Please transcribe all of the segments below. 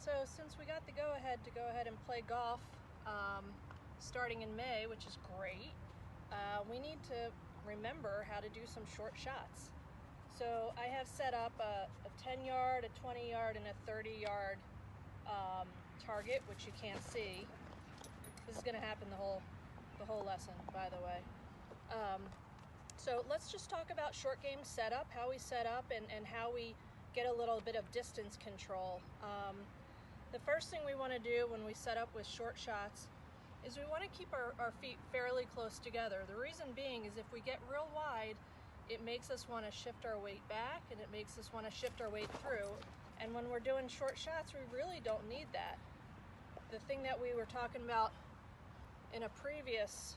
So since we got the go-ahead to go ahead and play golf starting in May, which is great, we need to remember how to do some short shots. So I have set up a 10-yard, a 20-yard, and a 30-yard target, which you can't see. This is going to happen the whole lesson, by the way. So let's just talk about short game setup, how we set up, and how we get a little bit of distance control. The first thing we want to do when we set up with short shots is we want to keep our feet fairly close together. The reason being is if we get real wide, it makes us want to shift our weight back, and it makes us want to shift our weight through. And when we're doing short shots, we really don't need that. The thing that we were talking about in a previous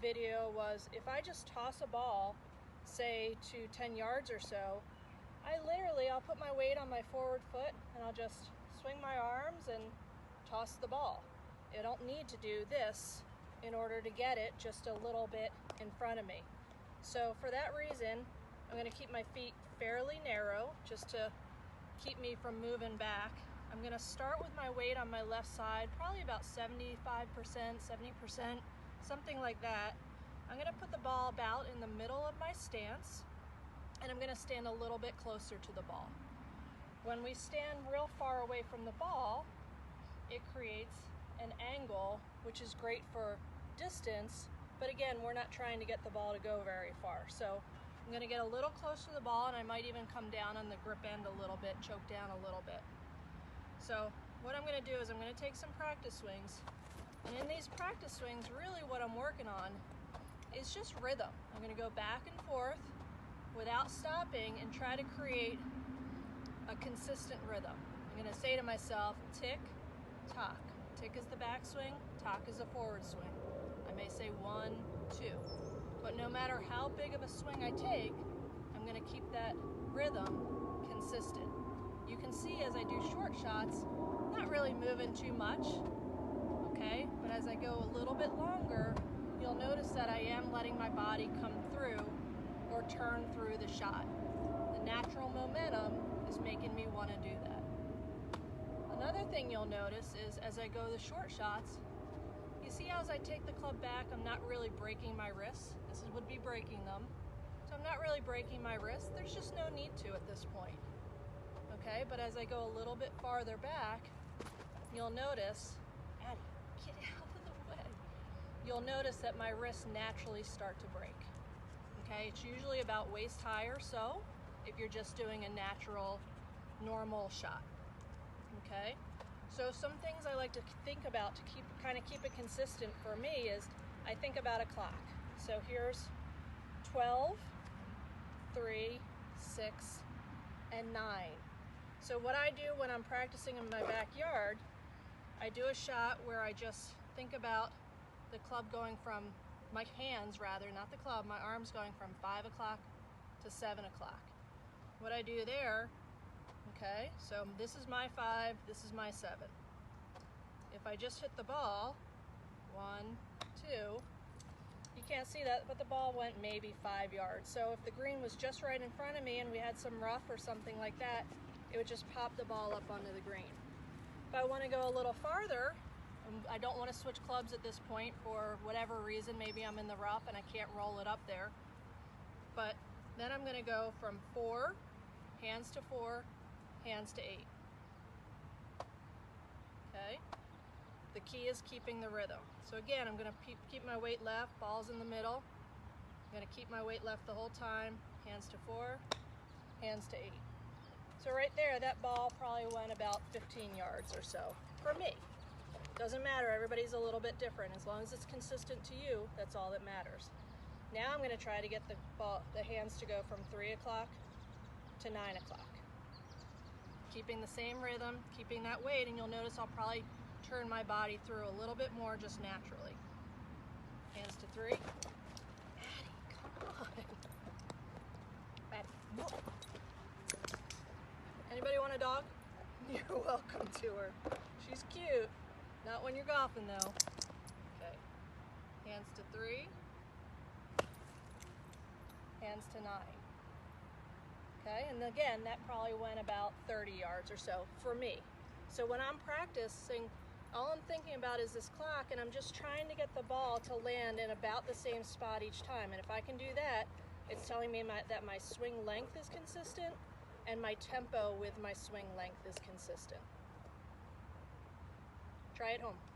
video was if I just toss a ball, say to 10 yards or so, I'll put my weight on my forward foot and I'll just swing my arms and toss the ball. I don't need to do this in order to get it just a little bit in front of me. So for that reason, I'm going to keep my feet fairly narrow just to keep me from moving back. I'm going to start with my weight on my left side, probably about 75%, 70%, something like that. I'm going to put the ball about in the middle of my stance, and I'm going to stand a little bit closer to the ball. When we stand real far away from the ball, it creates an angle, which is great for distance, but again, we're not trying to get the ball to go very far. So I'm going to get a little closer to the ball, and I might even come down on the grip end a little bit, choke down a little bit. So what I'm going to do is I'm going to take some practice swings, and in these practice swings, really what I'm working on is just rhythm. I'm going to go back and forth without stopping and try to create a consistent rhythm. I'm going to say to myself, tick, tock. Tick is the backswing, tock is the forward swing. I may say 1, 2. But no matter how big of a swing I take, I'm going to keep that rhythm consistent. You can see as I do short shots, not really moving too much, okay? But as I go a little bit longer, you'll notice that I am letting my body come through or turn through the shot. The natural momentum is making me want to do that. Another thing you'll notice is as I go the short shots, you see how as I take the club back, I'm not really breaking my wrists. This would be breaking them. So I'm not really breaking my wrists. There's just no need to at this point. Okay, but as I go a little bit farther back, you'll notice, Addie, get out of the way. You'll notice that my wrists naturally start to break. Okay, it's usually about waist high or so if you're just doing a natural, normal shot. Okay, so some things I like to think about to keep it consistent for me is I think about a clock. So here's 12, 3, 6, and 9. So what I do when I'm practicing in my backyard, I do a shot where I just think about the club going from, my hands rather, not the club, my arms going from 5 o'clock to 7 o'clock. What I do there, okay, so this is my 5, this is my 7. If I just hit the ball, 1, 2, you can't see that, but the ball went maybe 5 yards. So if the green was just right in front of me and we had some rough or something like that, it would just pop the ball up onto the green. If I want to go a little farther, I don't want to switch clubs at this point for whatever reason. Maybe I'm in the rough and I can't roll it up there. But then I'm going to go from 4, hands to 4, hands to 8. Okay? The key is keeping the rhythm. So again, I'm going to keep my weight left, ball's in the middle. I'm going to keep my weight left the whole time, hands to 4, hands to 8. So right there, that ball probably went about 15 yards or so for me. Doesn't matter, everybody's a little bit different. As long as it's consistent to you, that's all that matters. Now I'm going to try to get the hands to go from 3 o'clock to 9 o'clock. Keeping the same rhythm, keeping that weight, and you'll notice I'll probably turn my body through a little bit more just naturally. Hands to 3. Addie, come on. Addie, whoa. Anybody want a dog? You're welcome to her. She's cute. Not when you're golfing though. Okay. Hands to 3. Hands to 9. Okay, and again, that probably went about 30 yards or so for me. So when I'm practicing, all I'm thinking about is this clock, and I'm just trying to get the ball to land in about the same spot each time. And if I can do that, it's telling me that my swing length is consistent and my tempo with my swing length is consistent. Try it home.